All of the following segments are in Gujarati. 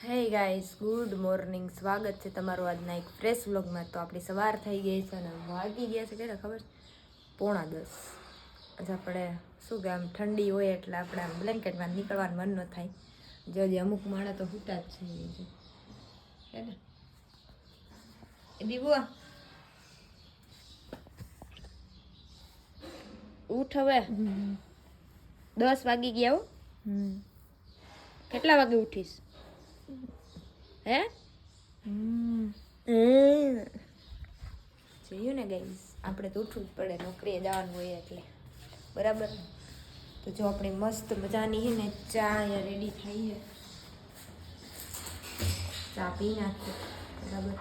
હે ગાઈસ, ગુડ મોર્નિંગ. સ્વાગત છે તમારું આજના એક ફ્રેશ વ્લોગમાં. તો આપણી સવાર થઈ ગઈ છે અને વાગી ગયા છે કેટલા ખબર? 9:45. આજે આપણે શું કે આમ ઠંડી હોય એટલે આપણે આમ બ્લેન્કેટમાં નીકળવાનું મન ન થાય. જો અમુક માણસ તો સૂતા જ છે હે ને દીવો ઉઠ હવે. 10 વાગી ગયા હો. કેટલા વાગે ઉઠીશ? હે જોયું ને ગાઈસ, આપણે તો ઉઠવું જ પડે, નોકરીએ જવાનું હોય એટલે બરાબર. તો જો આપણે મસ્ત મજાની છે ને ચા અહીંયા રેડી થઈ છે, ચા પી નાખીએ બરાબર.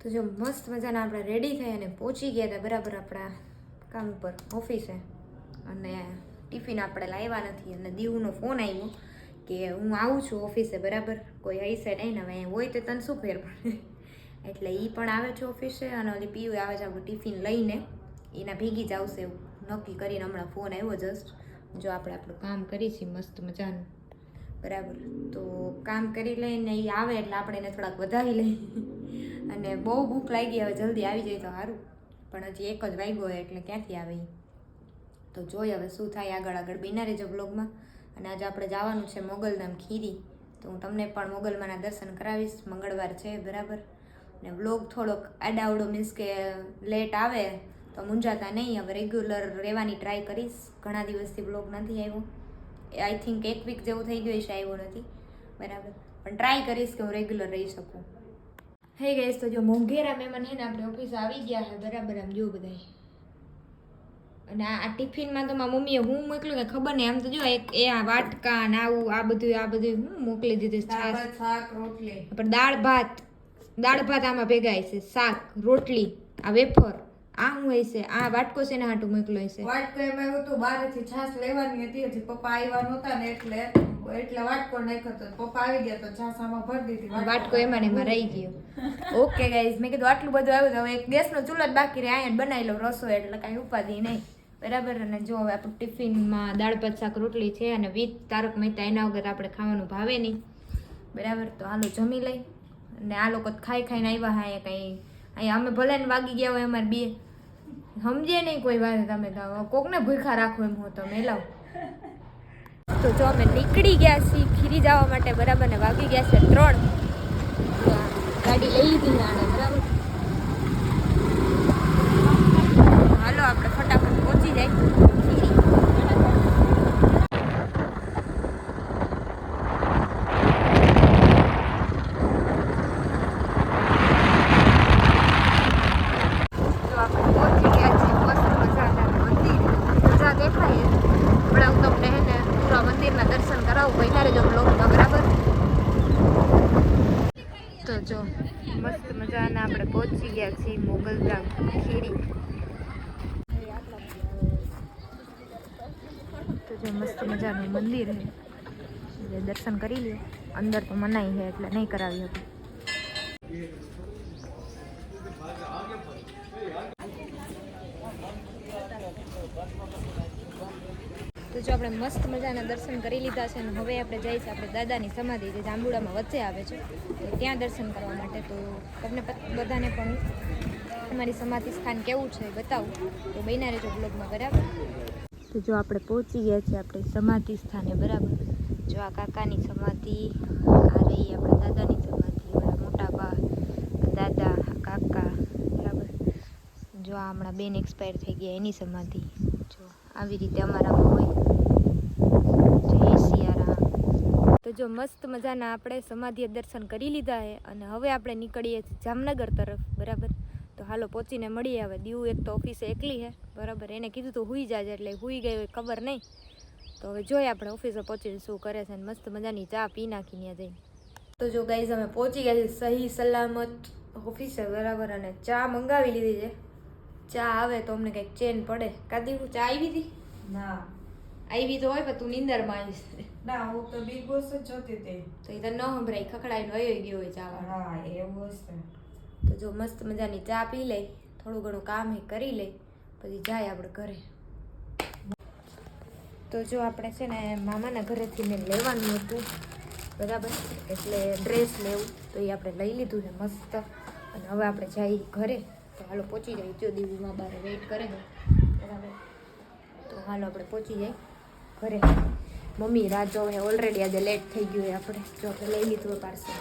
તો જો મસ્ત મજાના આપણે રેડી થઈ અને પહોંચી ગયા હતા બરાબર આપણા કામ ઉપર ઓફિસે. અને ટિફિન આપણે લાવ્યા નથી અને દીવનો ફોન આવ્યો કે હું આવું છું ઓફિસે બરાબર. કોઈ હશે નહીં ને, હવે હોય તો તને શું ફેર પડે. એટલે એ પણ આવે છે ઓફિસે અને ઓલી પીયું આવે છે આપણું ટિફિન લઈને, એના ભેગી જ આવશે એવું નક્કી કરીને હમણાં ફોન આવ્યો જસ્ટ. જો આપણે આપણું કામ કરી છીએ મસ્ત મજાનું બરાબર. તો કામ કરી લઈને એ આવે એટલે આપણે એને થોડાક વધારી લઈએ. અને બહુ ભૂખ લાગી, હવે જલ્દી આવી જાય તો સારું, પણ હજી 1 જ વાગ્યો હોય એટલે ક્યાંથી આવે એ. તો જોઈએ હવે શું થાય આગળ બન્યા રહેજો બ્લોગમાં. અને આજે આપણે જવાનું છે મોગલધામ ખીરી. તો હું તમને પણ મોગલમાના દર્શન કરાવીશ. મંગળવાર છે બરાબર. ને વ્લોગ થોડોક આડાવડો મીન્સ કે લેટ આવે તો મૂંઝાતા નહીં. હવે રેગ્યુલર રહેવાની ટ્રાય કરીશ. ઘણા દિવસથી વ્લોગ નથી આવ્યો, આઈ થિંક 1 વીક જેવું થઈ ગયું છે આવ્યો નથી બરાબર. પણ ટ્રાય કરીશ કે હું રેગ્યુલર રહી શકું. હે ગઈશ, તો જો મોંઘેરા મહેમાન છે ને આપણે ઓફિસે આવી ગયા છે બરાબર. આમ જો બધાય. અને આ ટિફિનમાં તો મારી મમ્મીએ હું મોકલ્યું કે ખબર નહીં. આમ તો જો એ આ વાટકા ને આવું આ બધું હું મોકલી દીધું. શાક રોટલી, પણ દાળ ભાત આમાં ભેગા છે, શાક રોટલી, આ વેફર, આ હું હશે, આ વાટકો છે ને હાટું મોકલ્યો હશે. વાટકો એમાં એવું તો બહારથી છાશ લેવાની હતી, હજી પપ્પા આવ્યા નહોતા ને એટલે વાટકો નાખ્યો તો પપ્પા આવી ગયા તો છાશ આમાં ભરી દીધી. વાટકો એમાં ને એમાં રહી ગયો. ઓકે ગાઈઝ, મેં કીધું આટલું બધું આવ્યું, હવે એક ગેસનો ચૂલો જ બાકી રહે, અહીંયા બનાવી લઉં રસોઈ એટલે કાંઈ ઉપાધિ નહીં બરાબર. અને જો હવે આપણું ટિફિનમાં દાળ ભાત શાક રોટલી છે અને વિથ તારક મહેતા, એના વગર આપણે ખાવાનું ભાવે નહીં બરાબર. તો હાલો જમી લઈ. અને આ લોકો ખાઈને આવ્યા હા કંઈ અહીંયા અમે ભલે ને વાગી ગયા હોય અમારે 2, સમજે નહીં કોઈ વાત. તમે તો કોકને ભૂખા રાખો એમ હો તો મેલાવ. તો જો અમે નીકળી ગયા છીએ ખીરી જવા માટે બરાબર. ને વાગી ગયા છે 3. ગાડી લઈ લીધી આને બરાબર. હાલો આપણે ફટાફટ પહોંચી જાય ખીરી. તો જો મસ્ત મજાના આપણે પહોંચી ગયા છીએ મોગલધામ ખીરી. તો જો મસ્ત મજાનું મંદિર છે, એટલે દર્શન કરી લ્યો. અંદર તો મનાઈ છે એટલે નહીં કરાવી હતી. તો જો આપણે મસ્ત મજાના દર્શન કરી લીધા છે અને હવે આપણે જઈએ છીએ આપણે દાદાની સમાધિ જે જાંબુડામાં વચ્ચે આવે છે, તો ત્યાં દર્શન કરવા માટે. તો તમને બધાને પણ અમારી સમાધિ સ્થાન કેવું છે બતાવું, તો બન્યા રહેજો બ્લોગમાં બરાબર. તો જો આપણે પહોંચી ગયા છીએ આપણે સમાધિ સ્થાને બરાબર. જો આ કાકાની સમાધિ, આ રહી આપણે દાદાની સમાધિ, મારા મોટા બા, દાદા, કાકા બરાબર. જો આ હમણાં બેન એક્સપાયર થઈ ગયા એની સમાધિ. જો આવી રીતે અમારામાં હોય. જય સિયારામ. તો જો મસ્ત મજાના આપણે સમાધિએ દર્શન કરી લીધા છે અને હવે આપણે નીકળીએ છીએ જામનગર તરફ બરાબર. તો હાલો પહોંચીને મળીએ. હવે દીવ એક તો ઓફિસે એકલી છે બરાબર. એને કીધું તો હુઈ જાય એટલે હુઈ ગઈ હોય ખબર નહીં. તો હવે જોઈએ આપણે ઓફિસે પહોંચીને શું કરે છે. ને મસ્ત મજાની ચા પી નાખી ત્યાં જઈને. તો જો ગાઈઝ અમે પહોંચી ગયા છીએ સહી સલામત ઓફિસે બરાબર. અને ચા મંગાવી લીધી છે. ચા આવે તો અમને કંઈક ચેન પડે. કાદી હું ચા આવી હતી? ના આવી તો હોય પણ તું નીંદરમાં આવીશ. ના, હું તો બિગ બોસ જ જોતી હતી. તો એ તો ન સંભળાય, ખખડાઈને વયો ગયો હોય ચા. હા એવું છે. તો જો મસ્ત મજાની ચા પી લઈ, થોડું ઘણું કામ કરી લઈ, પછી જાય આપણે ઘરે. તો જો આપણે છે ને મામાના ઘરેથી મેં લેવાનું હતું બરાબર. એટલે ડ્રેસ લેવું તો એ આપણે લઈ લીધું છે મસ્ત. અને હવે આપણે જઈએ ઘરે. તો હાલો પહોંચી જાય. જો દીવીમાં બહાર વેઇટ કરે છે બરાબર. તો હાલો આપણે પહોંચી જાય ઘરે. મમ્મી રાહ જોવે ઓલરેડી. આજે લેટ થઈ ગયું હોય આપણે. જો આપણે લઈ લીધું પાર્સલ.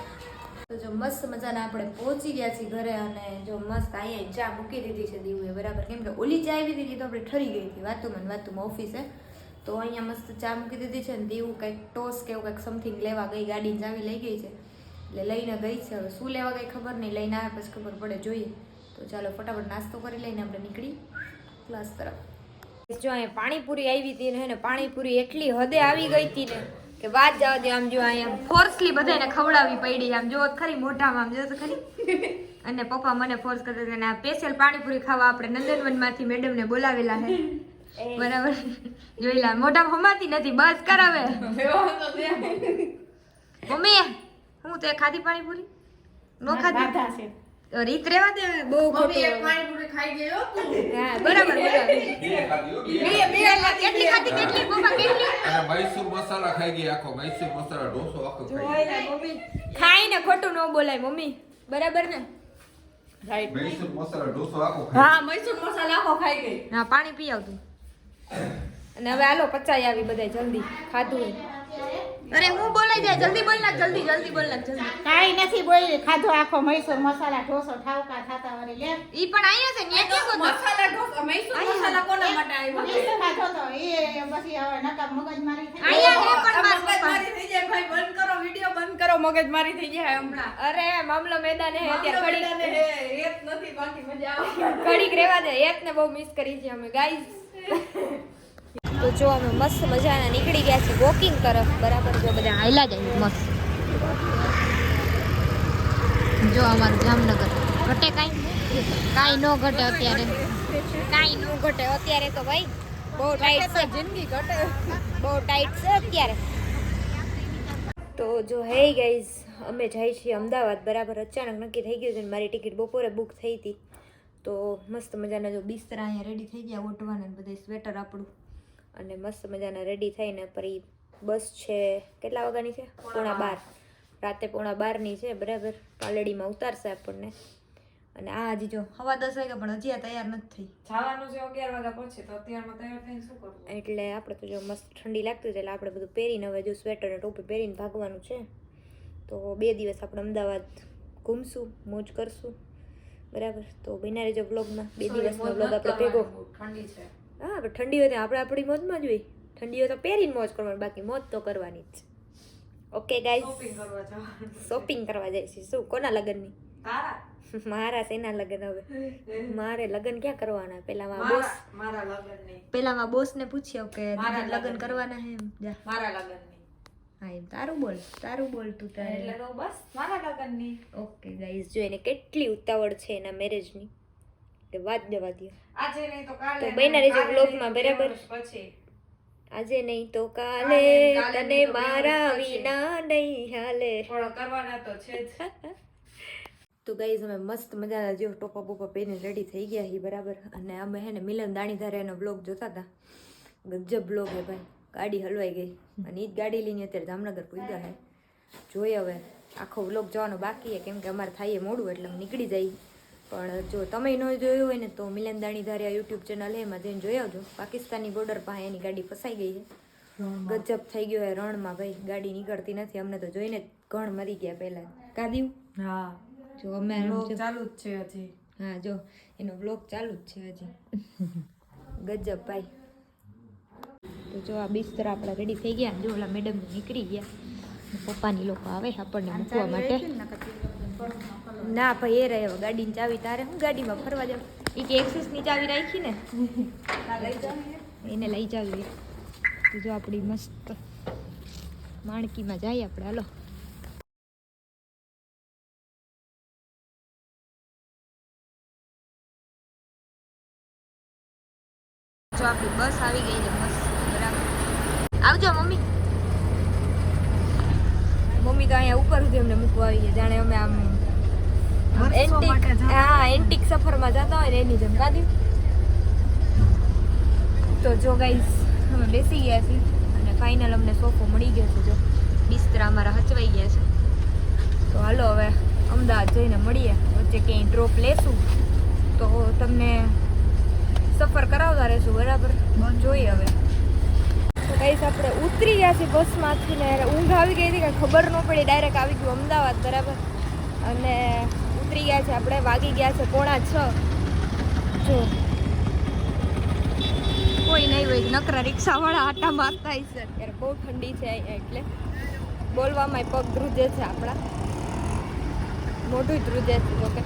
તો જો મસ્ત મજાના આપણે પહોંચી ગયા છીએ ઘરે. અને જો મસ્ત અહીંયા ચા મૂકી દીધી છે દીવુએ બરાબર. કેમ કે ઓલી ચા આવી હતી તો આપણે ઠરી ગઈ હતી વાતુમાં ઓફિસે. તો અહીંયા મસ્ત ચા મૂકી દીધી છે. ને દીવું કંઈક ટોસ કે એવું કંઈક સમથિંગ લેવા ગઈ. ગાડીની ચાવી લઈ ગઈ છે એટલે લઈને ગઈ છે. હવે શું લેવા ગઈ ખબર નહીં. લઈને આવે પછી ખબર પડે, જોઈએ. તો ચાલો ફટાફટ નાસ્તો કરી લઈને આપણે નીકળી ક્લાસ તરફ. જો અહીંયા પાણીપુરી આવી હતી ને પાણીપુરી એટલી હદે આવી ગઈ હતી ને કે વાત જવા દે. આમ જો અહીંયા ફોર્સલી બધાને ખવડાવી પડી. આમ જો ખરી મોઢામાં આમ જો તો ખરી. અને પપ્પા મને ફોર્સ કરતા હતા. આ સ્પેશિયલ પાણીપુરી ખાવા આપણે નંદનવનમાંથી મેડમને બોલાવેલા છે બરાબર. જોઈ લા મોઢામાં હમાતી નથી, બસ કરાવે. મમ્મી હું તે ખાધી પાણીપુરી? નો ખાધી? રીત રેવા દે. બહુ ખોટી પાણીપુરી ખાઈ ગયો તું. હા બરાબર બરાબર. કેટલી ખાધી? કેટલી પપ્પા કેટલી? અને મૈસૂર મસાલા ખાઈ ગઈ આખો. મૈસૂર મસાલા ઢોસો આખો ખાઈ ગઈ. મમ્મી ખાઈને ખોટું ન બોલાય મમ્મી, બરાબર ને? મૈસૂર મસાલા ઢોસો આખો ખાઈ હા મૈસૂર મસાલા આખો ખાઈ ગઈ. હા પાણી પી આવતું. અને હવે હાલો પચાઈ આવી બધા જલ્દી ખાધું. અરે હું બોલાઈ જાય, જલ્દી બોલ નાખ, જલ્દી જલ્દી બોલ નાખ, જલ્દી. કાઈ નથી બોલી, ખાધો આખો મૈસૂર મસાલા ઢોસો ઠાવકા થાતા વળી લે. ઈ પણ અહીંયા છે ને કેમ બોલ? મસાલા ઢોસા મૈસૂર મસાલા કોના માટે આવ્યો? મૈસૂર ખાધો તો એ પછી હવે નકા મગજમારી થઈ. અહીંયા રે પણ માર મગજમારી થઈ જાય ભાઈ. બંધ કરો વિડિયો, બંધ કરો. મગજમારી થઈ જાય હમણાં. અરે મામલો મેદાને હે અત્યારે મેદાને હે, એક નથી બાકી મજા આવે. ઘડીક રેવા દે. એક ને બહુ મિસ કરી છે અમે ગાઈઝ. તો જો અમે મસ્ત મજાના નીકળી ગયા છીએ વોકિંગ તરફ બરાબર. જો બધા હાયલા જાય મસ્ત. જો અમારું જામનગર ઘટે કાંઈ નો ઘટે અત્યારે. કાંઈ નો ઘટે અત્યારે તો ભાઈ બહુ ટાઈટ છે જિંદગી ઘટે. બહુ ટાઈટ છે અત્યારે. તો જો હે ગાઈઝ અમે જઈએ છીએ અમદાવાદ બરાબર. અચાનક નક્કી થઈ ગયું છે. મારી ટિકિટ બપોરે બુક થઈ હતી. તો મસ્ત મજાના જો બિસ્તરા અહીંયા રેડી થઈ ગયા ઓઢવાના ને બધા સ્વેટર આપણું. અને મસ્ત મજાના રેડી થઈને પરી બસ છે. કેટલા વાગ્યાની છે? 11:30. રાતે 11:30ની છે બરાબર. પાલડીમાં ઉતારશે આપણને. અને આ હજી જો 10:15 વાગ્યા પણ હજી આ તૈયાર નથી થઈ. જવાનું છે 11 વાગ્યા પછી. તો અત્યારમાં તૈયાર થઈને શું કરવું? એટલે આપણે તો જો મસ્ત ઠંડી લાગતી એટલે આપણે બધું પહેરીને હવે જો સ્વેટર ને ટોપી પહેરીને ભાગવાનું છે. તો 2 દિવસ આપણે અમદાવાદ ઘૂમશું, મોજ કરશું બરાબર. તો બિના રહેજો બ્લોગમાં. 2 દિવસનો બ્લોગ આપણે ભેગો. ઠંડી છે. હા પણ ઠંડી હોય આપણે આપણી મોજમાં જ હોય. ઠંડી હોય તો પહેરીને મોજ કરવાની, બાકી મોજ તો કરવાની જ. ઓકે ગાઈઝ, શોપિંગ કરવા જવાનું. શોપિંગ કરવા જાય છે. શું કોના લગ્નની? તારા? મારા શેના લગ્ન? હવે મારે લગ્ન ક્યાં કરવાના? પેલામાં બોસ, મારા લગ્ન નહીં. પેલામાં બોસને પૂછ્યો કે મારા દીદી લગ્ન લગ્ન કરવાના હે એમ. જા મારા લગ્ન નહીં. હા એમ તારું બોલ તું તારે. એટલે તો બસ મારા લગ્ન નહીં. ઓકે ગાઈઝ, જો એને કેટલી ઉતાવળ છે એના મેરેજની કે વાત જવા દો. આજે નહીં તો કાલે. તો બન્યા રહેજો કાલે બ્લોગમાં નહીં તો બરાબર. 2 વર્ષ પછી. આજે નહીં તો કાલે, કાલે તને નહીં તો મારા બે વર્ષ પછી. વિના નહીં હાલે. પણ કરવાના તો છે જ. તો ગાઈઝ અમે મસ્ત મજાના જેવો ટોપા બોપા પહેરીને રેડી થઈ ગયા છીએ બરાબર. અને અમે હે ને મિલન દાણીધારે એનો બ્લોગ જોતા હતા. ગજબ બ્લોગ હે ભાઈ. ગાડી હલવાઈ ગઈ અને એ જ ગાડી લઈને અત્યારે જામનગર પૂગ્યા હે. જોઈએ હવે આખો બ્લોગ જોવાનો બાકી છે કેમ કે અમારે થાય મોડું એટલે અમે નીકળી જઈએ. પણ જો તમે ન જોયું હોય ને તો મિલન દાણીધારે યુટ્યુબ ચેનલ હે, એમાં જઈને જોઈ આવજો. પાકિસ્તાની બોર્ડર પાસે એની ગાડી ફસાઈ ગઈ છે. ગજબ થઈ ગયો હે રણમાં ભાઈ. ગાડી નીકળતી નથી. અમને તો જોઈને જ ઘણ મરી ગયા પહેલા. કાદીવ હા જો અમે ચાલુ જ છે હજી. હા જો એનો બ્લોગ ચાલુ જ છે હજી. ગજબ ભાઈ. તો જો આ બિસ્તરા આપણા રેડી થઈ ગયા. જો ઓલા મેડમ નીકળી ગયા. પપ્પાની લોકો આવે આપણને મૂકવા માટે. ના ભાઈ એ રહે ગાડીની ચાવી. તારે શું ગાડીમાં ફરવા જાવ? એ કે એક્સિસની ચાવી રાખી ને એને લઈ જાવી. તો જો આપણી મસ્ત માણકીમાં જાય આપણે. હાલો જો આપણી બસ આવી ગઈ છે મસ્ત બરાબર. આવજો મમ્મી. મમ્મી તો અહીંયા ઉપર સુધી અમને મૂકવા આવી ગયા. જાણે અમે આમ એન્ટિક સફરમાં જતા હોય ને એની જેમ. કાદી તો જો ગાઈસ અમે બેસી ગયા છીએ અને ફાઇનલ અમને સોફો મળી ગયો છે. જો બિસ્તરા અમારા હચવાઈ ગયા છે. તો હાલો હવે અમદાવાદ જઈને મળીએ. વચ્ચે ક્યાંય ડ્રોપ લેશું તો તમને સફર કરાવતા રહેશું, બરાબર? જોઈએ હવે. તો કઈશ આપણે ઉતરી ગયા છીએ બસમાંથી ને ઊંઘ આવી ગઈ હતી કે ખબર ન પડી, ડાયરેક્ટ આવી ગયું અમદાવાદ, બરાબર? અને ઉતરી ગયા છે આપણે, વાગી ગયા છે 5:45. જો કોઈ નહીં હોય, નકરા રિક્ષાવાળા આટા મારતા હશે. અત્યારે બહુ ઠંડી છે અહીંયા, એટલે બોલવામાં પગ ધ્રુજે છે આપણા, મોઢું ધ્રુજે છે. જોકે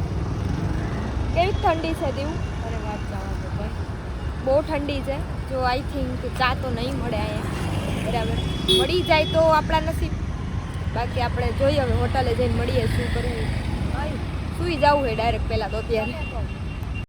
કેવી ઠંડી છે તેવું, અરે વાત જવા દો ભાઈ, બહુ ઠંડી છે. જો આઈ થિંક ચા તો નહીં મળે અહીંયા, બરાબર? મળી જાય તો આપણા નસીબ, બાકી આપણે જોઈએ હવે હોટલે જઈને મળીએ શું કરવું. સુઈ જવું હોય ડાયરેક્ટ પહેલાં તો અત્યારે.